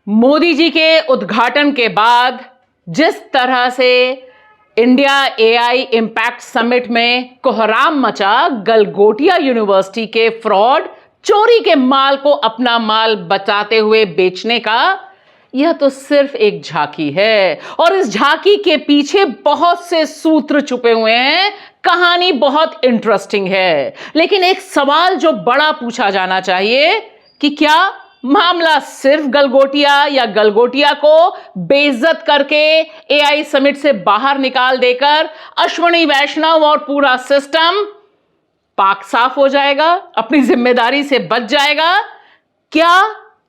मोदी जी के उद्घाटन के बाद जिस तरह से इंडिया एआई इम्पैक्ट समिट में कोहराम मचा गलगोटिया यूनिवर्सिटी के फ्रॉड चोरी के माल को अपना माल बताते हुए बेचने का, यह तो सिर्फ एक झांकी है और इस झांकी के पीछे बहुत से सूत्र छुपे हुए हैं। कहानी बहुत इंटरेस्टिंग है, लेकिन एक सवाल जो बड़ा पूछा जाना चाहिए कि क्या मामला सिर्फ गलगोटिया या गलगोटिया को बेइज्जत करके एआई समिट से बाहर निकाल देकर अश्विनी वैष्णव और पूरा सिस्टम पाक साफ हो जाएगा, अपनी जिम्मेदारी से बच जाएगा? क्या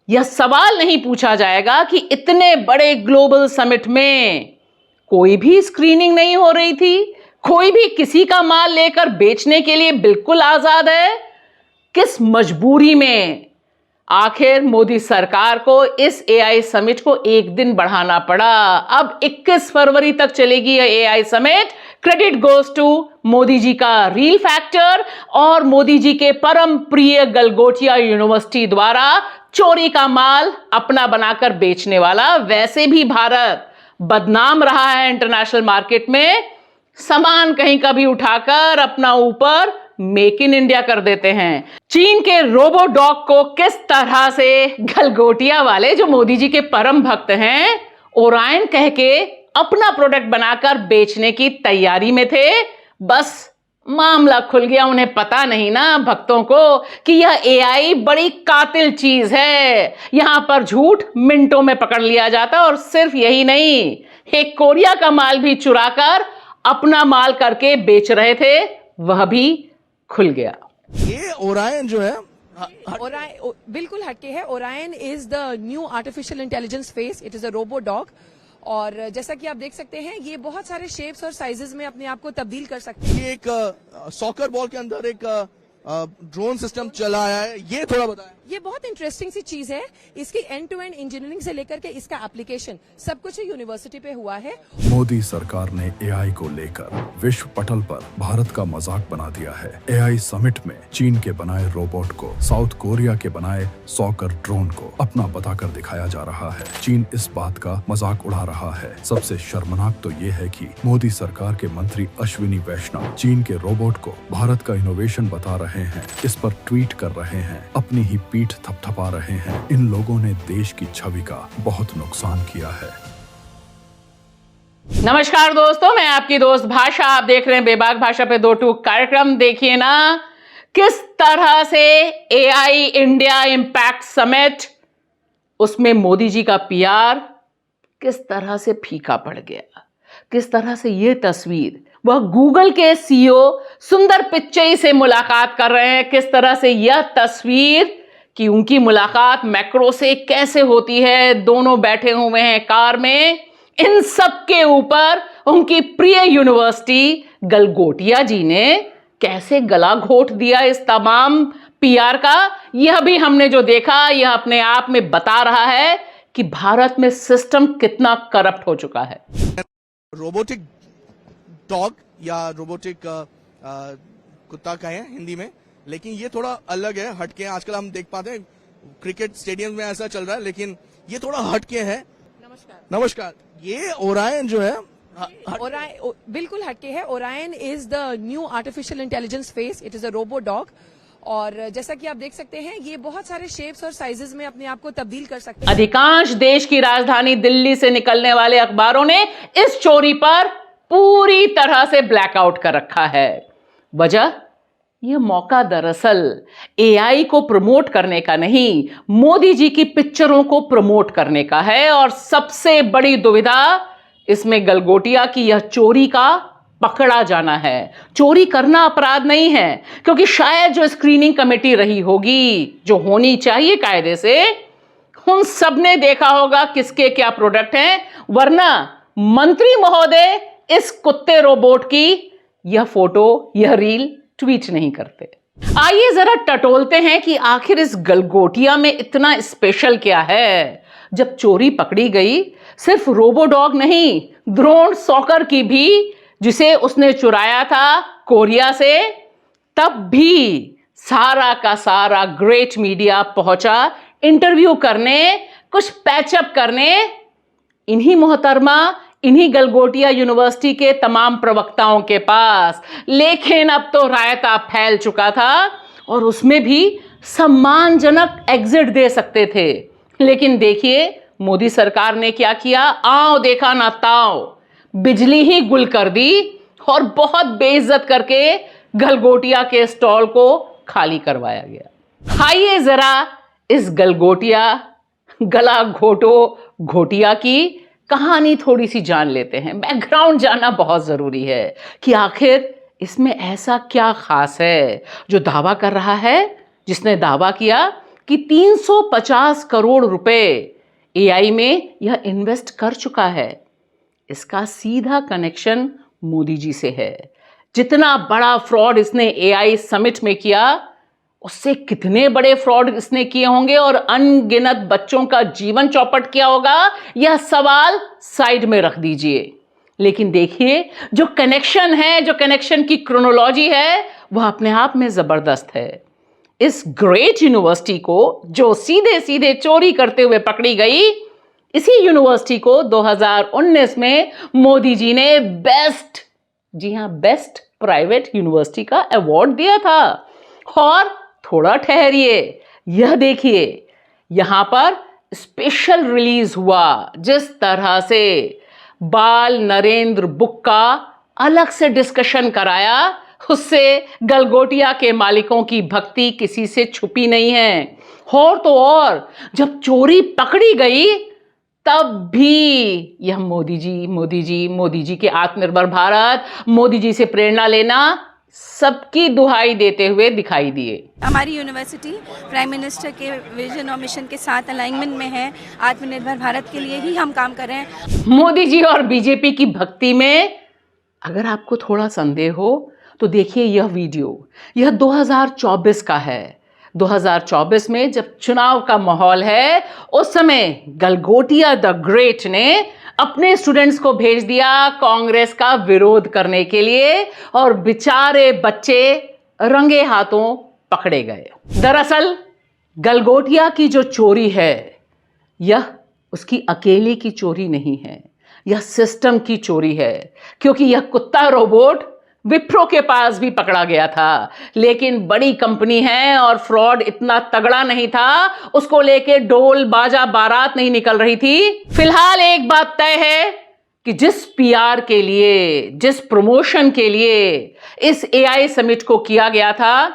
यह सवाल नहीं पूछा जाएगा कि इतने बड़े ग्लोबल समिट में कोई भी स्क्रीनिंग नहीं हो रही थी, कोई भी किसी का माल लेकर बेचने के लिए बिल्कुल आजाद है? किस मजबूरी में आखिर मोदी सरकार को इस एआई समिट को एक दिन बढ़ाना पड़ा? अब 21 फरवरी तक चलेगी यह AI summit. Credit goes to Modi ji का रील फैक्टर और मोदी जी के परम प्रिय गलगोटिया यूनिवर्सिटी द्वारा चोरी का माल अपना बनाकर बेचने वाला। वैसे भी भारत बदनाम रहा है इंटरनेशनल मार्केट में, सामान कहीं का भी उठाकर अपना ऊपर मेक इन इंडिया कर देते हैं। चीन के रोबो डॉग को किस तरह से गलगोटिया वाले, जो मोदी जी के परम भक्त हैं, ओरायन कह के अपना प्रोडक्ट बनाकर बेचने की तैयारी में थे, बस मामला खुल गया। उन्हें पता नहीं ना भक्तों को कि यह एआई बड़ी कातिल चीज है, यहां पर झूठ मिनटों में पकड़ लिया जाता। और सिर्फ यही नहीं, एक कोरिया का माल भी चुराकर अपना माल करके बेच रहे थे, वह भी खुल गया। ये ओरायन जो है ओरायन बिल्कुल हटके है। Orion is the new artificial intelligence face. It is a robo dog और जैसा कि आप देख सकते हैं ये बहुत सारे शेप्स और साइजेस में अपने आप को तब्दील कर सकते हैं। ये एक सॉकर बॉल के अंदर एक ड्रोन सिस्टम चला है, ये थोड़ा बताएं। ये बहुत इंटरेस्टिंग सी चीज है। इसकी एंड टू एंड इंजीनियरिंग से लेकर के इसका एप्लीकेशन सब कुछ यूनिवर्सिटी पे हुआ है। मोदी सरकार ने एआई को लेकर विश्व पटल पर भारत का मजाक बना दिया है। एआई समिट में चीन के बनाए रोबोट को साउथ कोरिया के बनाए सॉकर ड्रोन को अपना बताकर दिखाया जा रहा है। चीन इस बात का मजाक उड़ा रहा है। सबसे शर्मनाक तो ये है कि मोदी सरकार के मंत्री अश्विनी वैष्णव चीन के रोबोट को भारत का इनोवेशन बता रहे हैं, इस पर ट्वीट कर रहे हैं, अपनी ही पीठ थपथपा रहे हैं। इन लोगों ने देश की छवि का बहुत नुकसान किया है। नमस्कार दोस्तों, मैं आपकी दोस्त भाषा। आप देख रहे हैं बेबाक भाषा पे 2 टूक कार्यक्रम। देखिए ना किस तरह से एआई इंडिया इम्पैक्ट समिट, उसमें मोदी जी का पीआर किस तरह से फीका पड़ गया। किस तरह से ये तस्वीर, वह गूगल के सीईओ सुंदर पिच्चई से मुलाकात कर रहे हैं, किस तरह से यह तस्वीर कि उनकी मुलाकात मैक्रो से कैसे होती है, दोनों बैठे हुए हैं कार में। इन सब के ऊपर उनकी प्रिय यूनिवर्सिटी गलगोटिया जी ने कैसे गला घोट दिया इस तमाम पीआर का, यह भी हमने जो देखा, यह अपने आप में बता रहा है कि भारत में सिस्टम कितना करप्ट हो चुका है। रोबोटिक डॉग या रोबोटिक कुत्ता कहें हिंदी में, लेकिन ये थोड़ा अलग है, हटके है। आजकल हम देख पाते हैं क्रिकेट स्टेडियम में ऐसा चल रहा है, लेकिन ये थोड़ा हटके है। नमस्कार। ये ओरायन जो है ओरायन बिल्कुल हटके है। Orion is the new artificial intelligence face. It is a robo dog और जैसा कि आप देख सकते हैं ये बहुत सारे शेप्स और साइजेस में अपने आप को तब्दील कर सकते हैं। अधिकांश देश की राजधानी दिल्ली से निकलने वाले अखबारों ने इस चोरी पर पूरी तरह से ब्लैकआउट कर रखा है। वजह, यह मौका दरअसल एआई को प्रमोट करने का नहीं, मोदी जी की पिक्चरों को प्रमोट करने का है। और सबसे बड़ी दुविधा इसमें गलगोटिया की यह चोरी का पकड़ा जाना है। चोरी करना अपराध नहीं है, क्योंकि शायद जो स्क्रीनिंग कमेटी रही होगी, जो होनी चाहिए कायदे से, उन सब ने देखा होगा किसके क्या प्रोडक्ट हैं, वरना मंत्री महोदय इस कुत्ते रोबोट की यह फोटो, यह रील ट्वीट नहीं करते। आइए जरा टटोलते हैं कि आखिर इस गलगोटिया में इतना स्पेशल क्या है। जब चोरी पकड़ी गई, सिर्फ रोबो डॉग नहीं, ड्रोन सॉकर की भी, जिसे उसने चुराया था कोरिया से, तब भी सारा का सारा ग्रेट मीडिया पहुंचा इंटरव्यू करने, कुछ पैचअप करने इन्हीं मोहतरमा, इन्हीं गलगोटिया यूनिवर्सिटी के तमाम प्रवक्ताओं के पास। लेकिन अब तो रायता फैल चुका था और उसमें भी सम्मानजनक एग्जिट दे सकते थे। लेकिन देखिए मोदी सरकार ने क्या किया, आओ देखा ना ताओ, बिजली ही गुल कर दी और बहुत बेइज्जत करके गलगोटिया के स्टॉल को खाली करवाया गया। आइए जरा इस गलगोटिया, गला घोटो घोटिया की कहानी थोड़ी सी जान लेते हैं। बैकग्राउंड जानना बहुत जरूरी है कि आखिर इसमें ऐसा क्या खास है जो दावा कर रहा है, जिसने दावा किया कि 350 करोड़ रुपए एआई में यह इन्वेस्ट कर चुका है। इसका सीधा कनेक्शन मोदी जी से है। जितना बड़ा फ्रॉड इसने एआई समिट में किया, उससे कितने बड़े फ्रॉड इसने किए होंगे और अनगिनत बच्चों का जीवन चौपट किया होगा, यह सवाल साइड में रख दीजिए। लेकिन देखिए जो कनेक्शन है, जो कनेक्शन की क्रोनोलॉजी है, वह अपने आप में जबरदस्त है। इस ग्रेट यूनिवर्सिटी को जो सीधे सीधे चोरी करते हुए पकड़ी गई, इसी यूनिवर्सिटी को 2019 में मोदी जी ने बेस्ट, जी हां बेस्ट प्राइवेट यूनिवर्सिटी का अवार्ड दिया था। और थोड़ा ठहरिए, यह देखिए यहां पर स्पेशल रिलीज हुआ। जिस तरह से बाल नरेंद्र बुक का अलग से डिस्कशन कराया, उससे गलगोटिया के मालिकों की भक्ति किसी से छुपी नहीं है। और तो और जब चोरी पकड़ी गई तब भी यह मोदी जी के आत्मनिर्भर भारत, मोदी जी से प्रेरणा लेना, सबकी दुहाई देते हुए दिखाई दिए। हमारी यूनिवर्सिटी प्राइम मिनिस्टर के विजन और मिशन के साथ अलाइनमेंट में है। आत्मनिर्भर भारत के लिए ही हम काम कर रहे हैं। मोदी जी और बीजेपी की भक्ति में अगर आपको थोड़ा संदेह हो तो देखिए यह वीडियो, यह 2024 का है। 2024 में जब चुनाव का माहौल है, उस समय गलगोटिया द ग्रेट ने अपने स्टूडेंट्स को भेज दिया कांग्रेस का विरोध करने के लिए और बेचारे बच्चे रंगे हाथों पकड़े गए। दरअसल गलगोटिया की जो चोरी है, यह उसकी अकेले की चोरी नहीं है, यह सिस्टम की चोरी है। क्योंकि यह कुत्ता रोबोट विप्रो के पास भी पकड़ा गया था, लेकिन बड़ी कंपनी है और फ्रॉड इतना तगड़ा नहीं था, उसको लेके ढोल बाजा बारात नहीं निकल रही थी। फिलहाल एक बात तय है कि जिस पीआर के लिए, जिस प्रमोशन के लिए इस एआई समिट को किया गया था,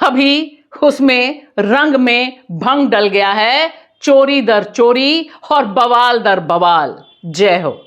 अभी उसमें रंग में भंग डल गया है। चोरी दर चोरी और बवाल दर बवाल। जय हो।